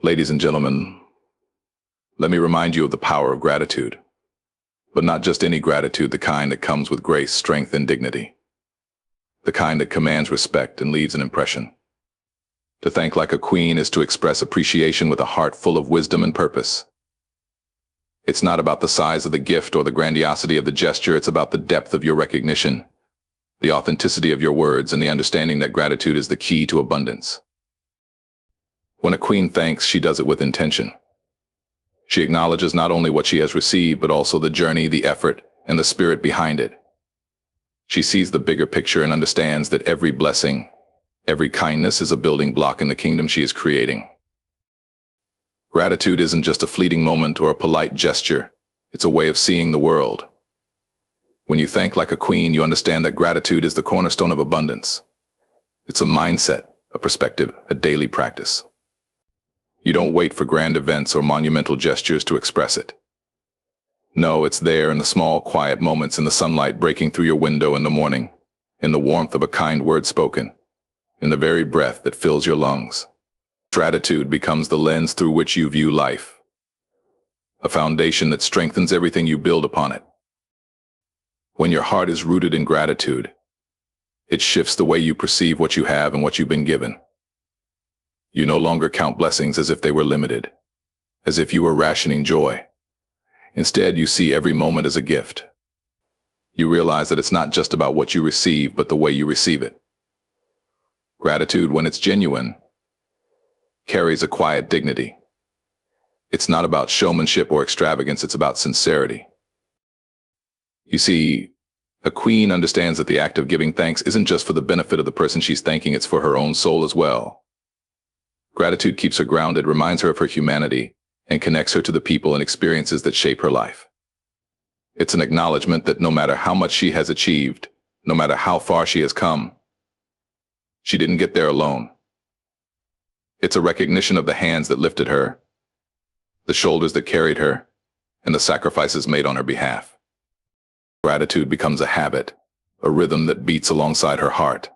Ladies and gentlemen, let me remind you of the power of gratitude. But not just any gratitude, the kind that comes with grace, strength, and dignity. The kind that commands respect and leaves an impression. To thank like a queen is to express appreciation with a heart full of wisdom and purpose. It's not about the size of the gift or the grandiosity of the gesture, it's about the depth of your recognition, the authenticity of your words, and the understanding that gratitude is the key to abundance. When a queen thanks, she does it with intention. She acknowledges not only what she has received, but also the journey, the effort, and the spirit behind it. She sees the bigger picture and understands that every blessing, every kindness is a building block in the kingdom she is creating. Gratitude isn't just a fleeting moment or a polite gesture. It's a way of seeing the world. When you thank like a queen, you understand that gratitude is the cornerstone of abundance. It's a mindset, a perspective, a daily practice. You don't wait for grand events or monumental gestures to express it. No, it's there in the small, quiet moments, in the sunlight breaking through your window in the morning, in the warmth of a kind word spoken, in the very breath that fills your lungs. Gratitude becomes the lens through which you view life, a foundation that strengthens everything you build upon it. When your heart is rooted in gratitude, it shifts the way you perceive what you have and what you've been given. You no longer count blessings as if they were limited, as if you were rationing joy. Instead, you see every moment as a gift. You realize that it's not just about what you receive, but the way you receive it. Gratitude, when it's genuine, carries a quiet dignity. It's not about showmanship or extravagance, it's about sincerity. You see, a queen understands that the act of giving thanks isn't just for the benefit of the person she's thanking, it's for her own soul as well. Gratitude keeps her grounded, reminds her of her humanity, and connects her to the people and experiences that shape her life. It's an acknowledgement that no matter how much she has achieved, no matter how far she has come, she didn't get there alone. It's a recognition of the hands that lifted her, the shoulders that carried her, and the sacrifices made on her behalf. Gratitude becomes a habit, a rhythm that beats alongside her heart.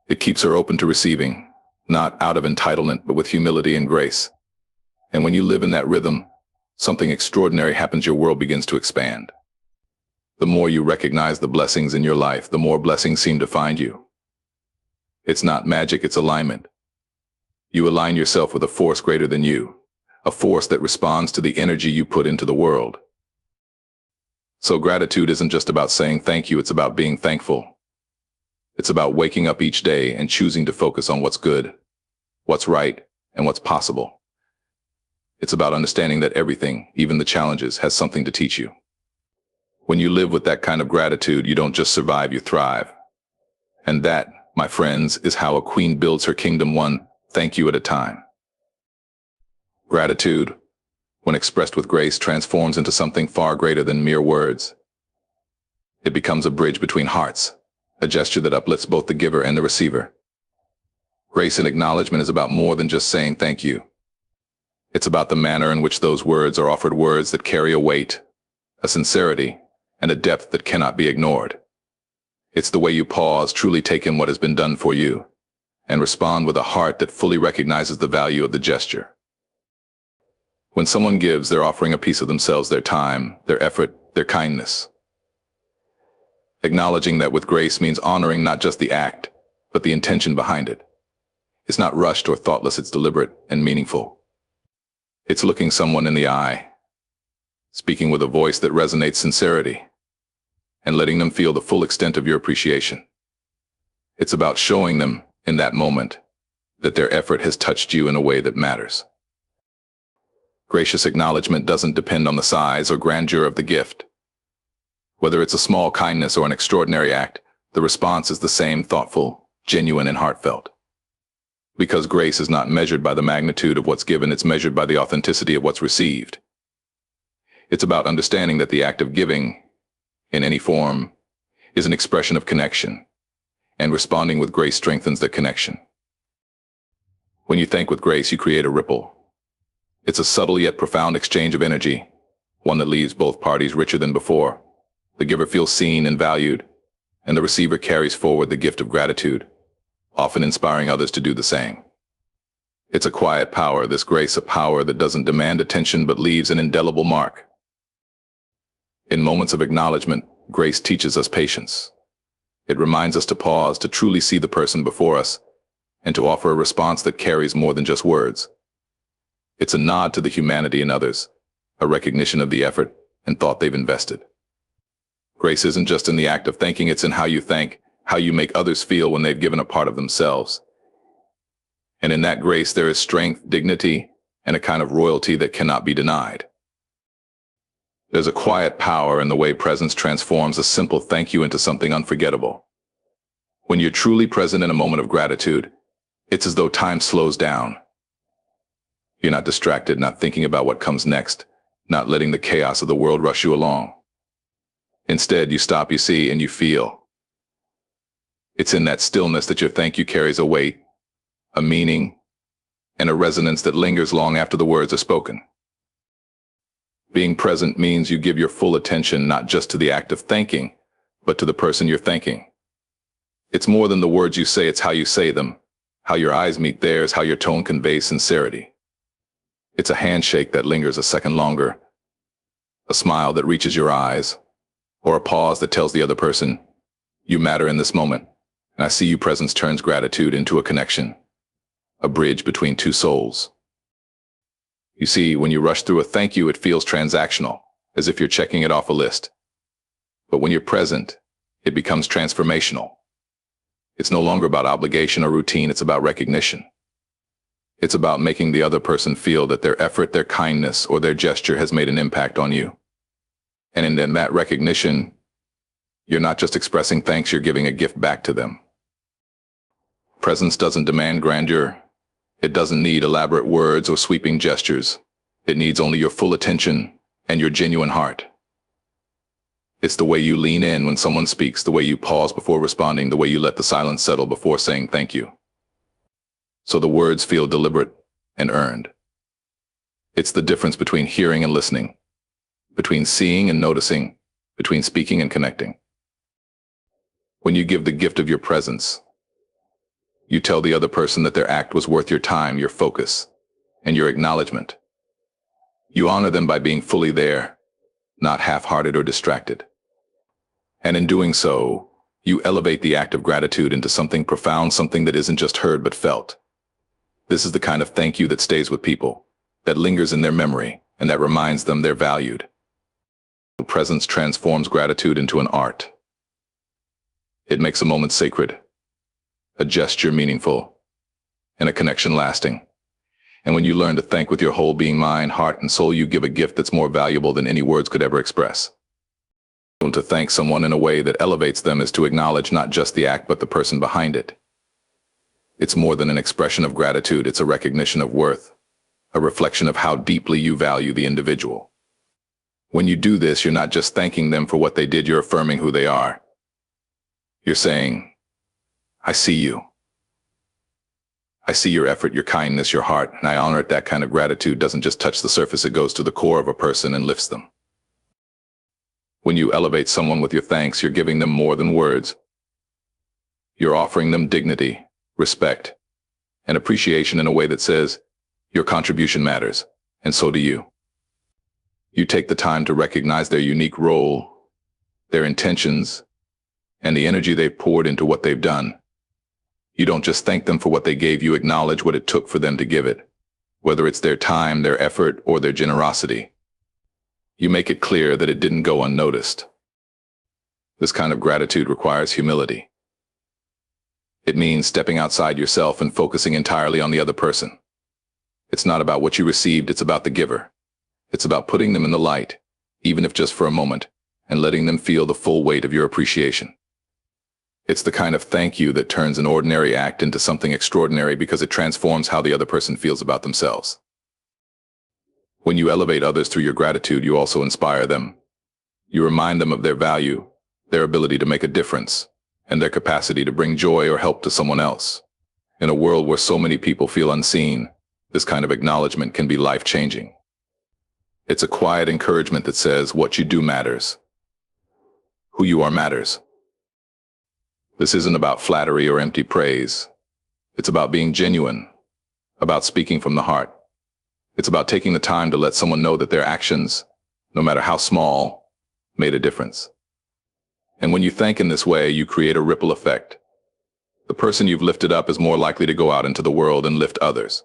It keeps her open to receiving, not out of entitlement, but with humility and grace. And when you live in that rhythm, something extraordinary happens. Your world begins to expand. The more you recognize the blessings in your life, the more blessings seem to find you. It's not magic, it's alignment. You align yourself with a force greater than you, a force that responds to the energy you put into the world. So gratitude isn't just about saying thank you, it's about being thankful. It's about waking up each day and choosing to focus on what's good, what's right, and what's possible. It's about understanding that everything, even the challenges, has something to teach you. When you live with that kind of gratitude, you don't just survive, you thrive. And that, my friends, is how a queen builds her kingdom, one thank you at a time. Gratitude, when expressed with grace, transforms into something far greater than mere words. It becomes a bridge between hearts, a gesture that uplifts both the giver and the receiver. Grace and acknowledgement is about more than just saying thank you. It's about the manner in which those words are offered, words that carry a weight, a sincerity, and a depth that cannot be ignored. It's the way you pause, truly take in what has been done for you, and respond with a heart that fully recognizes the value of the gesture. When someone gives, they're offering a piece of themselves, their time, their effort, their kindness. Acknowledging that with grace means honoring not just the act, but the intention behind it. It's not rushed or thoughtless, it's deliberate and meaningful. It's looking someone in the eye, speaking with a voice that resonates sincerity, and letting them feel the full extent of your appreciation. It's about showing them, in that moment, that their effort has touched you in a way that matters. Gracious acknowledgement doesn't depend on the size or grandeur of the gift. Whether it's a small kindness or an extraordinary act, the response is the same: thoughtful, genuine, and heartfelt. Because grace is not measured by the magnitude of what's given, it's measured by the authenticity of what's received. It's about understanding that the act of giving, in any form, is an expression of connection, and responding with grace strengthens that connection. When you thank with grace, you create a ripple. It's a subtle yet profound exchange of energy, one that leaves both parties richer than before. The giver feels seen and valued, and the receiver carries forward the gift of gratitude, often inspiring others to do the same. It's a quiet power, this grace, a power that doesn't demand attention but leaves an indelible mark. In moments of acknowledgement, grace teaches us patience. It reminds us to pause, to truly see the person before us, and to offer a response that carries more than just words. It's a nod to the humanity in others, a recognition of the effort and thought they've invested. Grace isn't just in the act of thanking, it's in how you thank, how you make others feel when they've given a part of themselves. And in that grace there is strength, dignity, and a kind of royalty that cannot be denied. There's a quiet power in the way presence transforms a simple thank you into something unforgettable. When you're truly present in a moment of gratitude, it's as though time slows down. You're not distracted, not thinking about what comes next, not letting the chaos of the world rush you along. Instead, you stop, you see, and you feel. It's in that stillness that your thank you carries a weight, a meaning, and a resonance that lingers long after the words are spoken. Being present means you give your full attention not just to the act of thanking, but to the person you're thanking. It's more than the words you say, it's how you say them, how your eyes meet theirs, how your tone conveys sincerity. It's a handshake that lingers a second longer, a smile that reaches your eyes, or a pause that tells the other person, you matter in this moment, and I see you. Presence turns gratitude into a connection, a bridge between two souls. You see, when you rush through a thank you, it feels transactional, as if you're checking it off a list. But when you're present, it becomes transformational. It's no longer about obligation or routine, it's about recognition. It's about making the other person feel that their effort, their kindness, or their gesture has made an impact on you. And in that recognition, you're not just expressing thanks, you're giving a gift back to them. Presence doesn't demand grandeur. It doesn't need elaborate words or sweeping gestures. It needs only your full attention and your genuine heart. It's the way you lean in when someone speaks, the way you pause before responding, the way you let the silence settle before saying thank you. So the words feel deliberate and earned. It's the difference between hearing and listening, between seeing and noticing, between speaking and connecting. When you give the gift of your presence, you tell the other person that their act was worth your time, your focus, and your acknowledgement. You honor them by being fully there, not half-hearted or distracted. And in doing so, you elevate the act of gratitude into something profound, something that isn't just heard but felt. This is the kind of thank you that stays with people, that lingers in their memory, and that reminds them they're valued. Presence transforms gratitude into an art. It makes a moment sacred, a gesture meaningful, and a connection lasting. And when you learn to thank with your whole being, mind, heart, and soul, you give a gift that's more valuable than any words could ever express. To thank someone in a way that elevates them is to acknowledge not just the act but the person behind it. It's more than an expression of gratitude, it's a recognition of worth, a reflection of how deeply you value the individual. When you do this, you're not just thanking them for what they did, you're affirming who they are. You're saying, I see you. I see your effort, your kindness, your heart, and I honor it. That kind of gratitude doesn't just touch the surface, it goes to the core of a person and lifts them. When you elevate someone with your thanks, you're giving them more than words. You're offering them dignity, respect, and appreciation in a way that says, your contribution matters, and so do you. You take the time to recognize their unique role, their intentions, and the energy they've poured into what they've done. You don't just thank them for what they gave, you acknowledge what it took for them to give it, whether it's their time, their effort, or their generosity. You make it clear that it didn't go unnoticed. This kind of gratitude requires humility. It means stepping outside yourself and focusing entirely on the other person. It's not about what you received, it's about the giver. It's about putting them in the light, even if just for a moment, and letting them feel the full weight of your appreciation. It's the kind of thank you that turns an ordinary act into something extraordinary because it transforms how the other person feels about themselves. When you elevate others through your gratitude, you also inspire them. You remind them of their value, their ability to make a difference, and their capacity to bring joy or help to someone else. In a world where so many people feel unseen, this kind of acknowledgement can be life-changing. It's a quiet encouragement that says what you do matters. Who you are matters. This isn't about flattery or empty praise. It's about being genuine, about speaking from the heart. It's about taking the time to let someone know that their actions, no matter how small, made a difference. And when you thank in this way, you create a ripple effect. The person you've lifted up is more likely to go out into the world and lift others.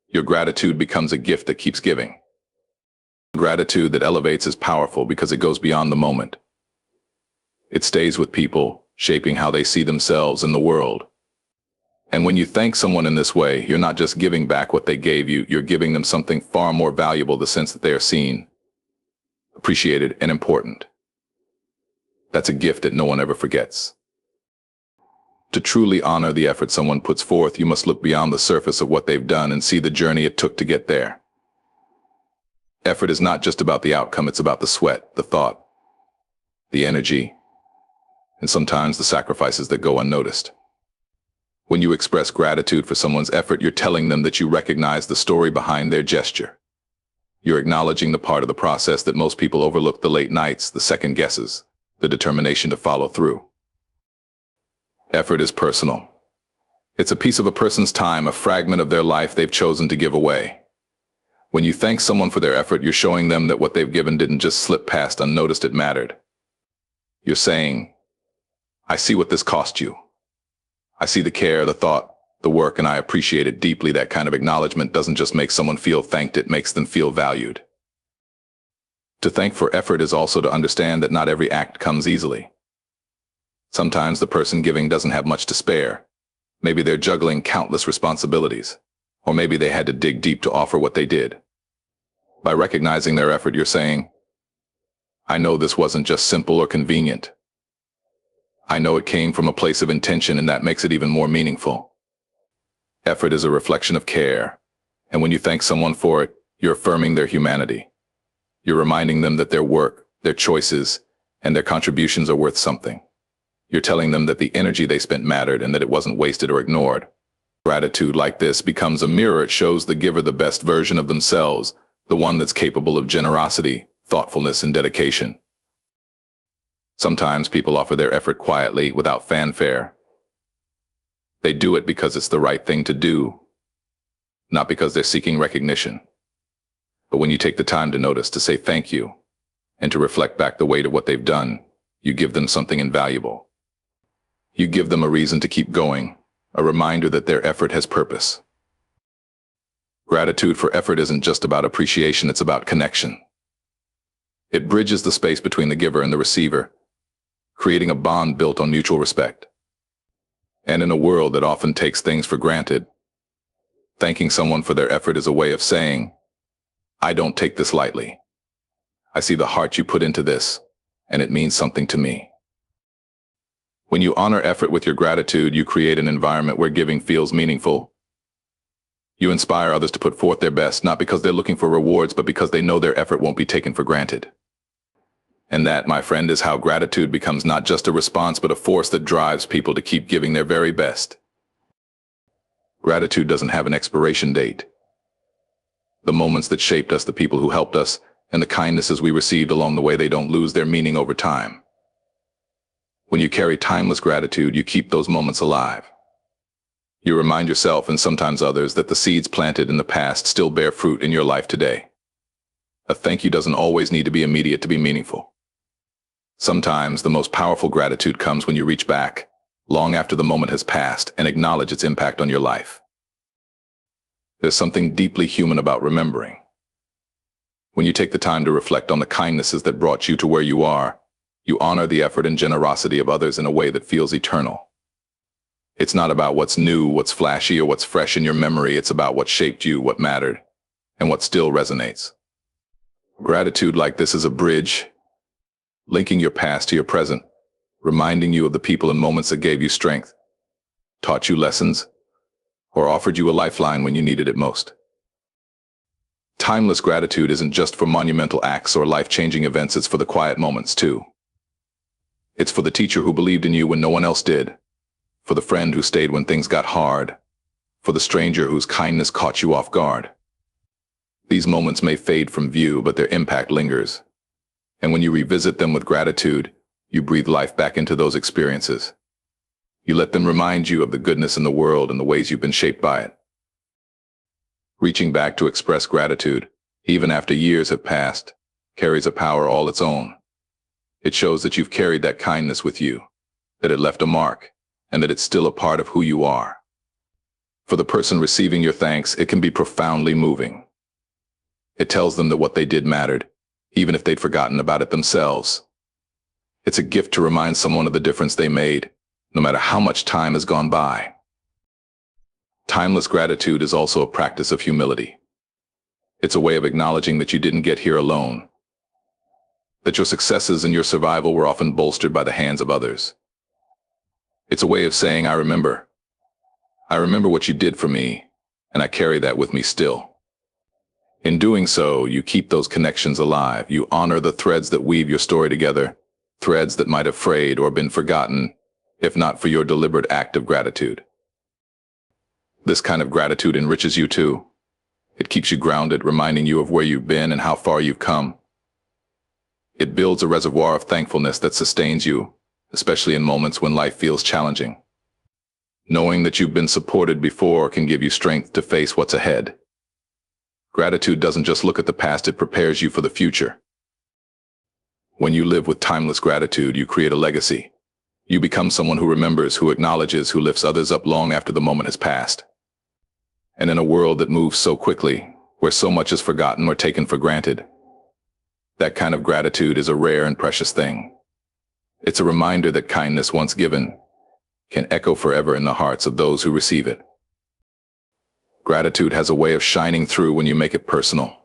Your gratitude becomes a gift that keeps giving. Gratitude that elevates is powerful because it goes beyond the moment. It stays with people, shaping how they see themselves in the world. And when you thank someone in this way, you're not just giving back what they gave you, you're giving them something far more valuable, the sense that they are seen, appreciated, and important. That's a gift that no one ever forgets. To truly honor the effort someone puts forth, you must look beyond the surface of what they've done and see the journey it took to get there. Effort is not just about the outcome, it's about the sweat, the thought, the energy, and sometimes the sacrifices that go unnoticed. When you express gratitude for someone's effort, you're telling them that you recognize the story behind their gesture. You're acknowledging the part of the process that most people overlook: the late nights, the second guesses, the determination to follow through. Effort is personal. It's a piece of a person's time, a fragment of their life they've chosen to give away. When you thank someone for their effort, you're showing them that what they've given didn't just slip past unnoticed, it mattered. You're saying, I see what this cost you. I see the care, the thought, the work, and I appreciate it deeply. That kind of acknowledgement doesn't just make someone feel thanked, it makes them feel valued. To thank for effort is also to understand that not every act comes easily. Sometimes the person giving doesn't have much to spare. Maybe they're juggling countless responsibilities, or maybe they had to dig deep to offer what they did. By recognizing their effort, you're saying, I know this wasn't just simple or convenient. I know it came from a place of intention, and that makes it even more meaningful. Effort is a reflection of care, and when you thank someone for it, you're affirming their humanity. You're reminding them that their work, their choices, and their contributions are worth something. You're telling them that the energy they spent mattered and that it wasn't wasted or ignored. Gratitude like this becomes a mirror. It shows the giver the best version of themselves, the one that's capable of generosity, thoughtfulness, and dedication. Sometimes people offer their effort quietly, without fanfare. They do it because it's the right thing to do, not because they're seeking recognition. But when you take the time to notice, to say thank you, and to reflect back the weight of what they've done, you give them something invaluable. You give them a reason to keep going, a reminder that their effort has purpose. Gratitude for effort isn't just about appreciation, it's about connection. It bridges the space between the giver and the receiver, creating a bond built on mutual respect. And in a world that often takes things for granted, thanking someone for their effort is a way of saying, I don't take this lightly. I see the heart you put into this, and it means something to me. When you honor effort with your gratitude, you create an environment where giving feels meaningful. You inspire others to put forth their best, not because they're looking for rewards, but because they know their effort won't be taken for granted. And that, my friend, is how gratitude becomes not just a response, but a force that drives people to keep giving their very best. Gratitude doesn't have an expiration date. The moments that shaped us, the people who helped us, and the kindnesses we received along the way, they don't lose their meaning over time. When you carry timeless gratitude, you keep those moments alive. You remind yourself, and sometimes others, that the seeds planted in the past still bear fruit in your life today. A thank you doesn't always need to be immediate to be meaningful. Sometimes the most powerful gratitude comes when you reach back, long after the moment has passed, and acknowledge its impact on your life. There's something deeply human about remembering. When you take the time to reflect on the kindnesses that brought you to where you are, you honor the effort and generosity of others in a way that feels eternal. It's not about what's new, what's flashy, or what's fresh in your memory. It's about what shaped you, what mattered, and what still resonates. Gratitude like this is a bridge, linking your past to your present, reminding you of the people and moments that gave you strength, taught you lessons, or offered you a lifeline when you needed it most. Timeless gratitude isn't just for monumental acts or life-changing events, it's for the quiet moments too. It's for the teacher who believed in you when no one else did, for the friend who stayed when things got hard, for the stranger whose kindness caught you off guard. These moments may fade from view, but their impact lingers. And when you revisit them with gratitude, you breathe life back into those experiences. You let them remind you of the goodness in the world and the ways you've been shaped by it. Reaching back to express gratitude, even after years have passed, carries a power all its own. It shows that you've carried that kindness with you, that it left a mark, and that it's still a part of who you are. For the person receiving your thanks, it can be profoundly moving. It tells them that what they did mattered, even if they'd forgotten about it themselves. It's a gift to remind someone of the difference they made, no matter how much time has gone by. Timeless gratitude is also a practice of humility. It's a way of acknowledging that you didn't get here alone, that your successes and your survival were often bolstered by the hands of others. It's a way of saying, I remember what you did for me, and I carry that with me still. In doing so, you keep those connections alive. You honor the threads that weave your story together, threads that might have frayed or been forgotten, if not for your deliberate act of gratitude. This kind of gratitude enriches you too. It keeps you grounded, reminding you of where you've been and how far you've come. It builds a reservoir of thankfulness that sustains you, especially in moments when life feels challenging. Knowing that you've been supported before can give you strength to face what's ahead. Gratitude doesn't just look at the past, it prepares you for the future. When you live with timeless gratitude, you create a legacy. You become someone who remembers, who acknowledges, who lifts others up long after the moment has passed. And in a world that moves so quickly, where so much is forgotten or taken for granted, that kind of gratitude is a rare and precious thing. It's a reminder that kindness once given can echo forever in the hearts of those who receive it. Gratitude has a way of shining through when you make it personal.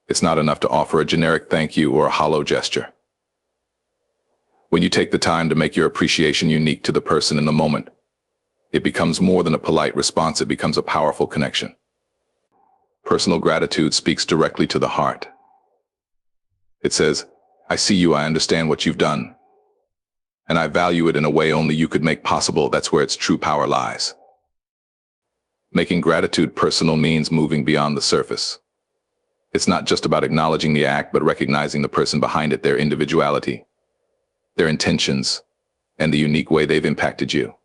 It's not enough to offer a generic thank you or a hollow gesture. When you take the time to make your appreciation unique to the person in the moment, it becomes more than a polite response, it becomes a powerful connection. Personal gratitude speaks directly to the heart. It says, I see you, I understand what you've done, and I value it in a way only you could make possible. That's where its true power lies. Making gratitude personal means moving beyond the surface. It's not just about acknowledging the act, but recognizing the person behind it, their individuality, their intentions, and the unique way they've impacted you.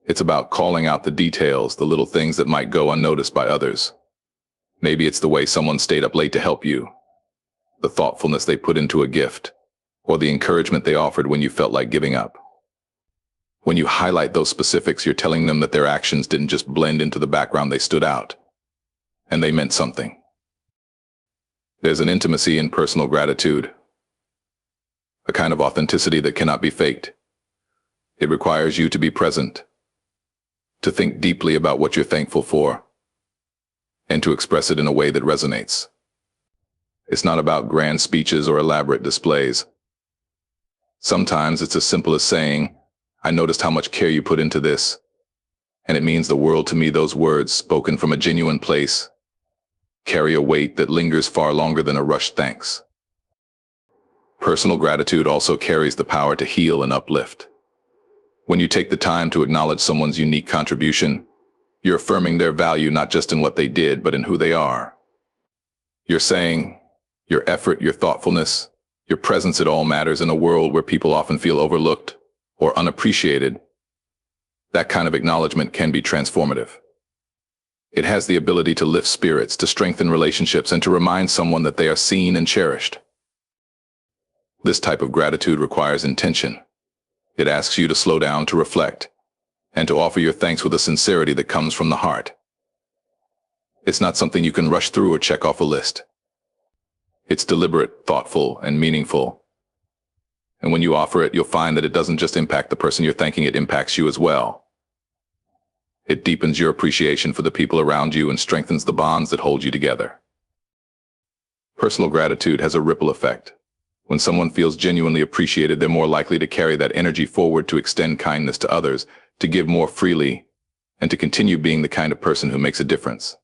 It's about calling out the details, the little things that might go unnoticed by others. Maybe it's the way someone stayed up late to help you, the thoughtfulness they put into a gift, or the encouragement they offered when you felt like giving up. When you highlight those specifics, you're telling them that their actions didn't just blend into the background, they stood out, and they meant something. There's an intimacy in personal gratitude, a kind of authenticity that cannot be faked. It requires you to be present, to think deeply about what you're thankful for, and to express it in a way that resonates. It's not about grand speeches or elaborate displays. Sometimes it's as simple as saying, I noticed how much care you put into this, and it means the world to me. Those words, spoken from a genuine place, carry a weight that lingers far longer than a rushed thanks. Personal gratitude also carries the power to heal and uplift. When you take the time to acknowledge someone's unique contribution, you're affirming their value not just in what they did, but in who they are. You're saying, your effort, your thoughtfulness, your presence, it all matters in a world where people often feel overlooked or unappreciated. That kind of acknowledgement can be transformative. It has the ability to lift spirits, to strengthen relationships, and to remind someone that they are seen and cherished. This type of gratitude requires intention. It asks you to slow down, to reflect, and to offer your thanks with a sincerity that comes from the heart. It's not something you can rush through or check off a list. It's deliberate, thoughtful, and meaningful. And when you offer it, you'll find that it doesn't just impact the person you're thanking, it impacts you as well. It deepens your appreciation for the people around you and strengthens the bonds that hold you together. Personal gratitude has a ripple effect. When someone feels genuinely appreciated, they're more likely to carry that energy forward, to extend kindness to others, to give more freely, and to continue being the kind of person who makes a difference.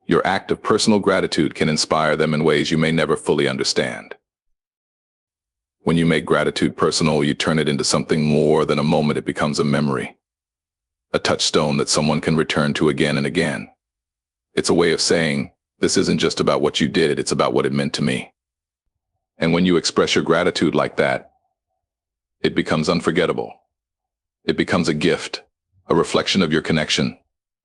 Your act of personal gratitude can inspire them in ways you may never fully understand. When you make gratitude personal, you turn it into something more than a moment. It becomes a memory, a touchstone that someone can return to again and again. It's a way of saying, this isn't just about what you did, it's about what it meant to me. And when you express your gratitude like that, it becomes unforgettable. It becomes a gift, a reflection of your connection,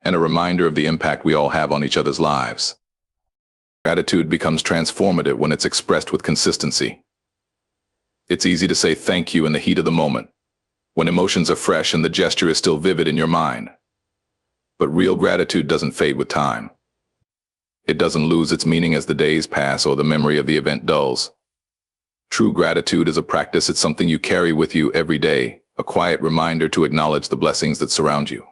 and a reminder of the impact we all have on each other's lives. Gratitude becomes transformative when it's expressed with consistency. It's easy to say thank you in the heat of the moment, when emotions are fresh and the gesture is still vivid in your mind. But real gratitude doesn't fade with time. It doesn't lose its meaning as the days pass or the memory of the event dulls. True gratitude is a practice. It's something you carry with you every day, a quiet reminder to acknowledge the blessings that surround you.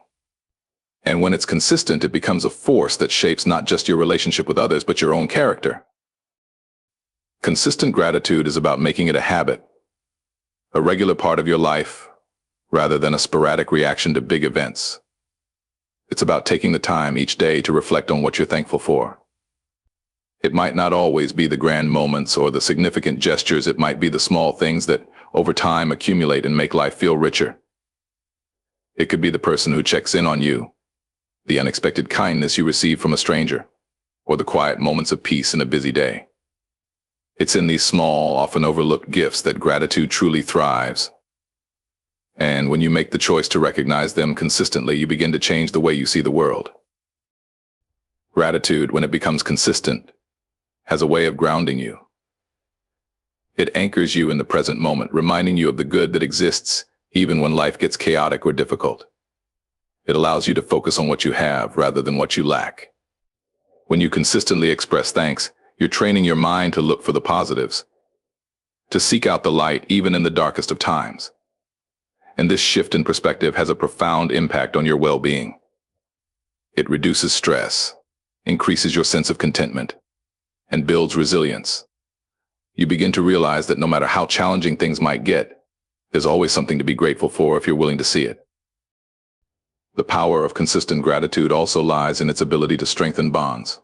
And when it's consistent, it becomes a force that shapes not just your relationship with others, but your own character. Consistent gratitude is about making it a habit, a regular part of your life, rather than a sporadic reaction to big events. It's about taking the time each day to reflect on what you're thankful for. It might not always be the grand moments or the significant gestures. It might be the small things that, over time, accumulate and make life feel richer. It could be the person who checks in on you, the unexpected kindness you receive from a stranger, or the quiet moments of peace in a busy day. It's in these small, often overlooked gifts that gratitude truly thrives. And when you make the choice to recognize them consistently, you begin to change the way you see the world. Gratitude, when it becomes consistent, has a way of grounding you. It anchors you in the present moment, reminding you of the good that exists even when life gets chaotic or difficult. It allows you to focus on what you have rather than what you lack. When you consistently express thanks, you're training your mind to look for the positives, to seek out the light even in the darkest of times. And this shift in perspective has a profound impact on your well-being. It reduces stress, increases your sense of contentment, and builds resilience. You begin to realize that no matter how challenging things might get, there's always something to be grateful for if you're willing to see it. The power of consistent gratitude also lies in its ability to strengthen bonds.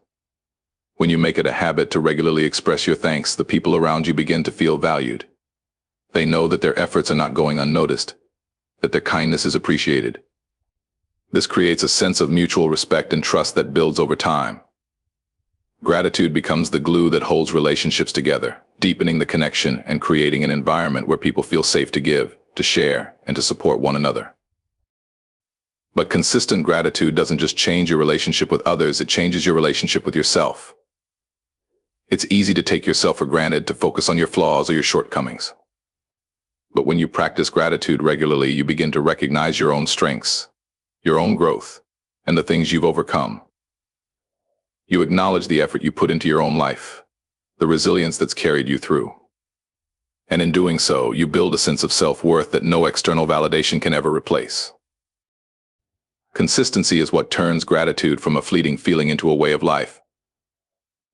When you make it a habit to regularly express your thanks, the people around you begin to feel valued. They know that their efforts are not going unnoticed, that their kindness is appreciated. This creates a sense of mutual respect and trust that builds over time. Gratitude becomes the glue that holds relationships together, deepening the connection and creating an environment where people feel safe to give, to share, and to support one another. But consistent gratitude doesn't just change your relationship with others, it changes your relationship with yourself. It's easy to take yourself for granted, to focus on your flaws or your shortcomings. But when you practice gratitude regularly, you begin to recognize your own strengths, your own growth, and the things you've overcome. You acknowledge the effort you put into your own life, the resilience that's carried you through. And in doing so, you build a sense of self-worth that no external validation can ever replace. Consistency is what turns gratitude from a fleeting feeling into a way of life.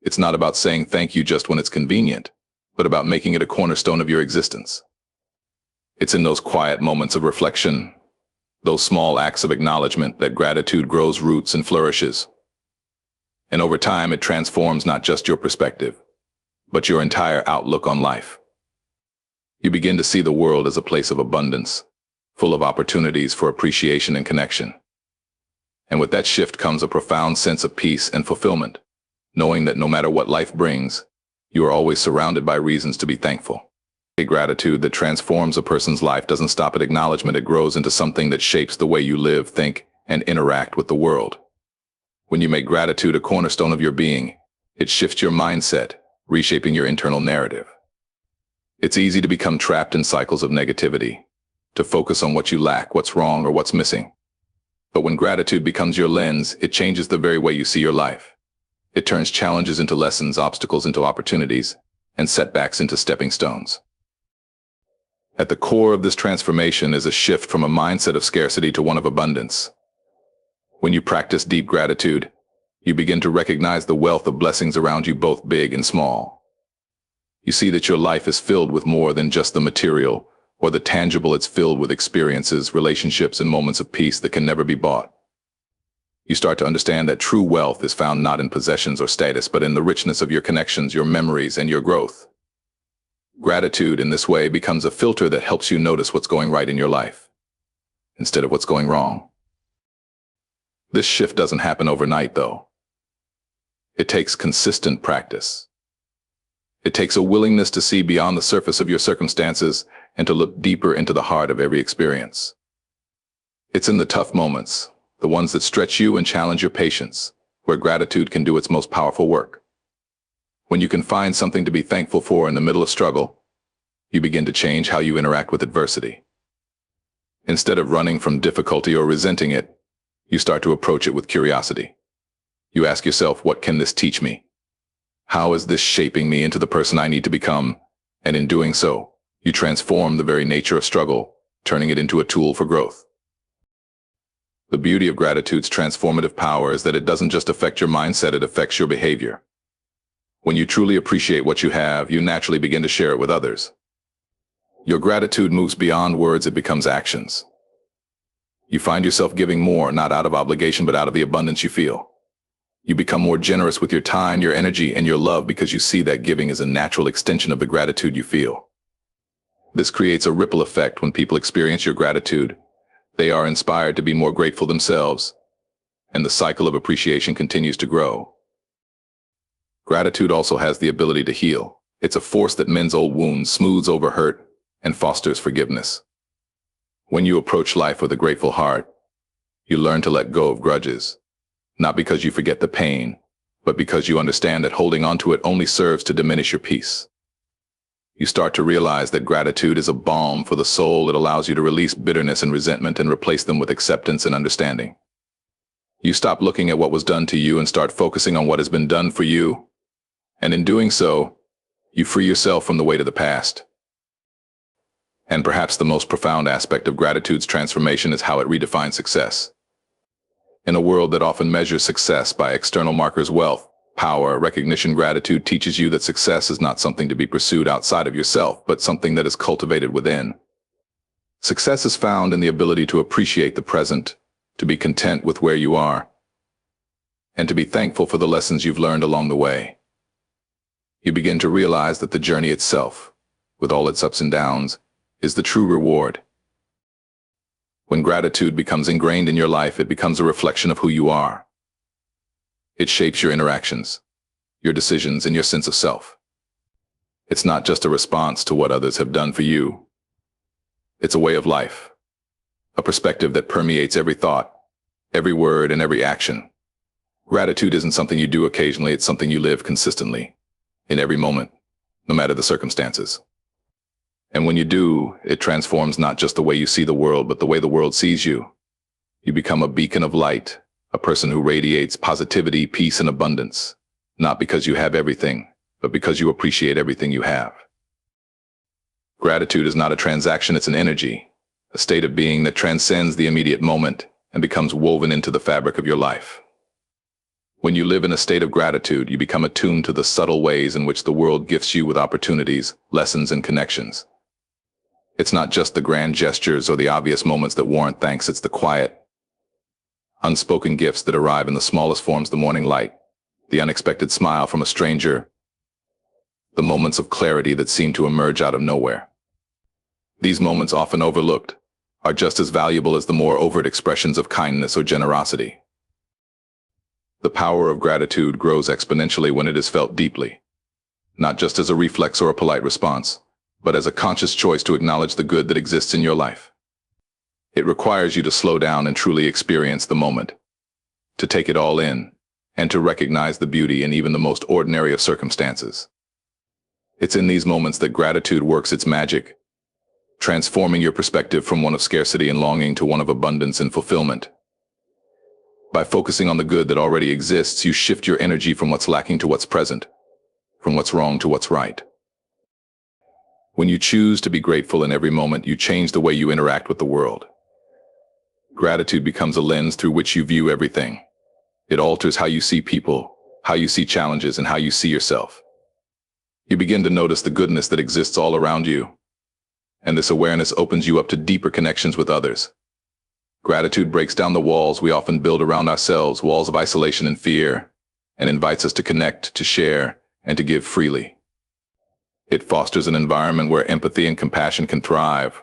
It's not about saying thank you just when it's convenient, but about making it a cornerstone of your existence. It's in those quiet moments of reflection, those small acts of acknowledgement, that gratitude grows roots and flourishes. And over time, it transforms not just your perspective, but your entire outlook on life. You begin to see the world as a place of abundance, full of opportunities for appreciation and connection. And with that shift comes a profound sense of peace and fulfillment, knowing that no matter what life brings, you are always surrounded by reasons to be thankful. A gratitude that transforms a person's life doesn't stop at acknowledgement. It grows into something that shapes the way you live, think, and interact with the world. When you make gratitude a cornerstone of your being, it shifts your mindset, reshaping your internal narrative. It's easy to become trapped in cycles of negativity, to focus on what you lack, what's wrong, or what's missing. But when gratitude becomes your lens, it changes the very way you see your life. It turns challenges into lessons, obstacles into opportunities, and setbacks into stepping stones. At the core of this transformation is a shift from a mindset of scarcity to one of abundance. When you practice deep gratitude, you begin to recognize the wealth of blessings around you, both big and small. You see that your life is filled with more than just the material or the tangible. It's filled with experiences, relationships, and moments of peace that can never be bought. You start to understand that true wealth is found not in possessions or status, but in the richness of your connections, your memories, and your growth. Gratitude in this way becomes a filter that helps you notice what's going right in your life, instead of what's going wrong. This shift doesn't happen overnight, though. It takes consistent practice. It takes a willingness to see beyond the surface of your circumstances and to look deeper into the heart of every experience. It's in the tough moments, the ones that stretch you and challenge your patience, where gratitude can do its most powerful work. When you can find something to be thankful for in the middle of struggle, you begin to change how you interact with adversity. Instead of running from difficulty or resenting it, you start to approach it with curiosity. You ask yourself, what can this teach me? How is this shaping me into the person I need to become? And in doing so, you transform the very nature of struggle, turning it into a tool for growth. The beauty of gratitude's transformative power is that it doesn't just affect your mindset, it affects your behavior. When you truly appreciate what you have, you naturally begin to share it with others. Your gratitude moves beyond words, it becomes actions. You find yourself giving more, not out of obligation, but out of the abundance you feel. You become more generous with your time, your energy, and your love because you see that giving is a natural extension of the gratitude you feel. This creates a ripple effect. When people experience your gratitude, they are inspired to be more grateful themselves, and the cycle of appreciation continues to grow. Gratitude also has the ability to heal. It's a force that mends old wounds, smooths over hurt, and fosters forgiveness. When you approach life with a grateful heart, you learn to let go of grudges, not because you forget the pain, but because you understand that holding on to it only serves to diminish your peace. You start to realize that gratitude is a balm for the soul. It allows you to release bitterness and resentment and replace them with acceptance and understanding. You stop looking at what was done to you and start focusing on what has been done for you. And in doing so, you free yourself from the weight of the past. And perhaps the most profound aspect of gratitude's transformation is how it redefines success. In a world that often measures success by external markers, wealth, power, recognition, gratitude teaches you that success is not something to be pursued outside of yourself, but something that is cultivated within. Success is found in the ability to appreciate the present, to be content with where you are, and to be thankful for the lessons you've learned along the way. You begin to realize that the journey itself, with all its ups and downs, is the true reward. When gratitude becomes ingrained in your life, it becomes a reflection of who you are. It shapes your interactions, your decisions, and your sense of self. It's not just a response to what others have done for you. It's a way of life, a perspective that permeates every thought, every word, and every action. Gratitude isn't something you do occasionally, it's something you live consistently, in every moment, no matter the circumstances. And when you do, it transforms not just the way you see the world, but the way the world sees you. You become a beacon of light, a person who radiates positivity, peace, and abundance, not because you have everything, but because you appreciate everything you have. Gratitude is not a transaction, it's an energy, a state of being that transcends the immediate moment and becomes woven into the fabric of your life. When you live in a state of gratitude, you become attuned to the subtle ways in which the world gifts you with opportunities, lessons, and connections. It's not just the grand gestures or the obvious moments that warrant thanks, it's the quiet, unspoken gifts that arrive in the smallest forms: the morning light, the unexpected smile from a stranger, the moments of clarity that seem to emerge out of nowhere. These moments, often overlooked, are just as valuable as the more overt expressions of kindness or generosity. The power of gratitude grows exponentially when it is felt deeply, not just as a reflex or a polite response, but as a conscious choice to acknowledge the good that exists in your life. It requires you to slow down and truly experience the moment, to take it all in, and to recognize the beauty in even the most ordinary of circumstances. It's in these moments that gratitude works its magic, transforming your perspective from one of scarcity and longing to one of abundance and fulfillment. By focusing on the good that already exists, you shift your energy from what's lacking to what's present, from what's wrong to what's right. When you choose to be grateful in every moment, you change the way you interact with the world. Gratitude becomes a lens through which you view everything. It alters how you see people, how you see challenges, and how you see yourself. You begin to notice the goodness that exists all around you, and this awareness opens you up to deeper connections with others. Gratitude breaks down the walls we often build around ourselves, walls of isolation and fear, and invites us to connect, to share, and to give freely. It fosters an environment where empathy and compassion can thrive,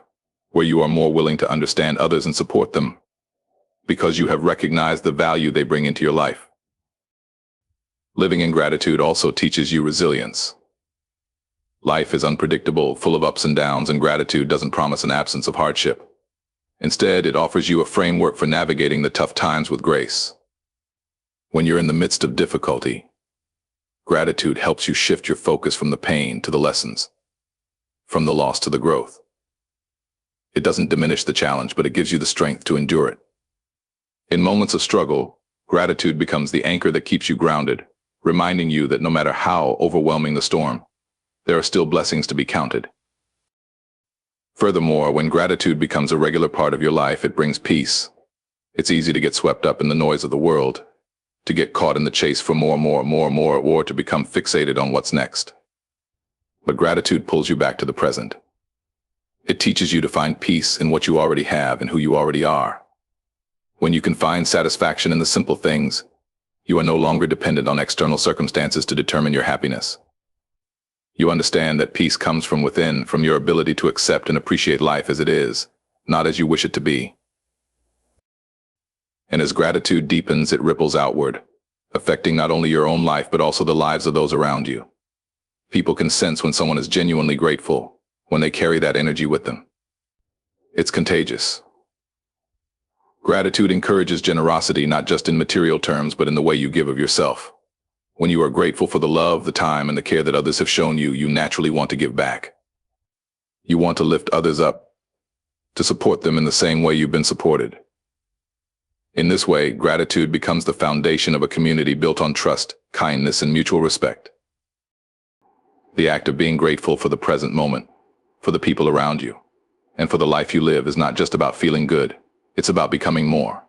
where you are more willing to understand others and support them, because you have recognized the value they bring into your life. Living in gratitude also teaches you resilience. Life is unpredictable, full of ups and downs, and gratitude doesn't promise an absence of hardship. Instead, it offers you a framework for navigating the tough times with grace. When you're in the midst of difficulty, gratitude helps you shift your focus from the pain to the lessons, from the loss to the growth. It doesn't diminish the challenge, but it gives you the strength to endure it. In moments of struggle, gratitude becomes the anchor that keeps you grounded, reminding you that no matter how overwhelming the storm, there are still blessings to be counted. Furthermore, when gratitude becomes a regular part of your life, it brings peace. It's easy to get swept up in the noise of the world, to get caught in the chase for more, or to become fixated on what's next. But gratitude pulls you back to the present. It teaches you to find peace in what you already have and who you already are. When you can find satisfaction in the simple things, you are no longer dependent on external circumstances to determine your happiness. You understand that peace comes from within, from your ability to accept and appreciate life as it is, not as you wish it to be. And as gratitude deepens, it ripples outward, affecting not only your own life but also the lives of those around you. People can sense when someone is genuinely grateful, when they carry that energy with them. It's contagious. Gratitude encourages generosity, not just in material terms, but in the way you give of yourself. When you are grateful for the love, the time, and the care that others have shown you, you naturally want to give back. You want to lift others up, to support them in the same way you've been supported. In this way, gratitude becomes the foundation of a community built on trust, kindness, and mutual respect. The act of being grateful for the present moment, for the people around you, and for the life you live is not just about feeling good. It's about becoming more.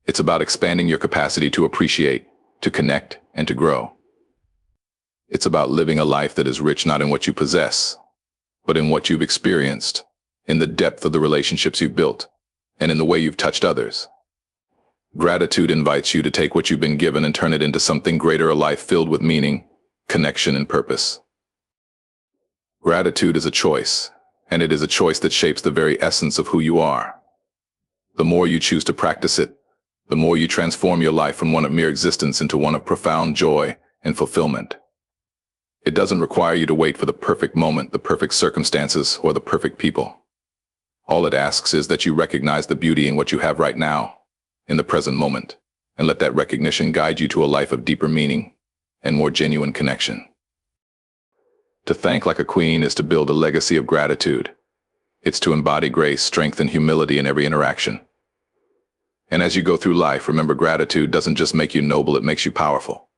It's about expanding your capacity to appreciate, to connect, and to grow. It's about living a life that is rich not in what you possess, but in what you've experienced, in the depth of the relationships you've built, and in the way you've touched others. Gratitude invites you to take what you've been given and turn it into something greater, a life filled with meaning, connection, and purpose. Gratitude is a choice, and it is a choice that shapes the very essence of who you are. The more you choose to practice it, the more you transform your life from one of mere existence into one of profound joy and fulfillment. It doesn't require you to wait for the perfect moment, the perfect circumstances, or the perfect people. All it asks is that you recognize the beauty in what you have right now, in the present moment, and let that recognition guide you to a life of deeper meaning and more genuine connection. To thank like a queen is to build a legacy of gratitude. It's to embody grace, strength, and humility in every interaction. And as you go through life, remember, gratitude doesn't just make you noble, it makes you powerful.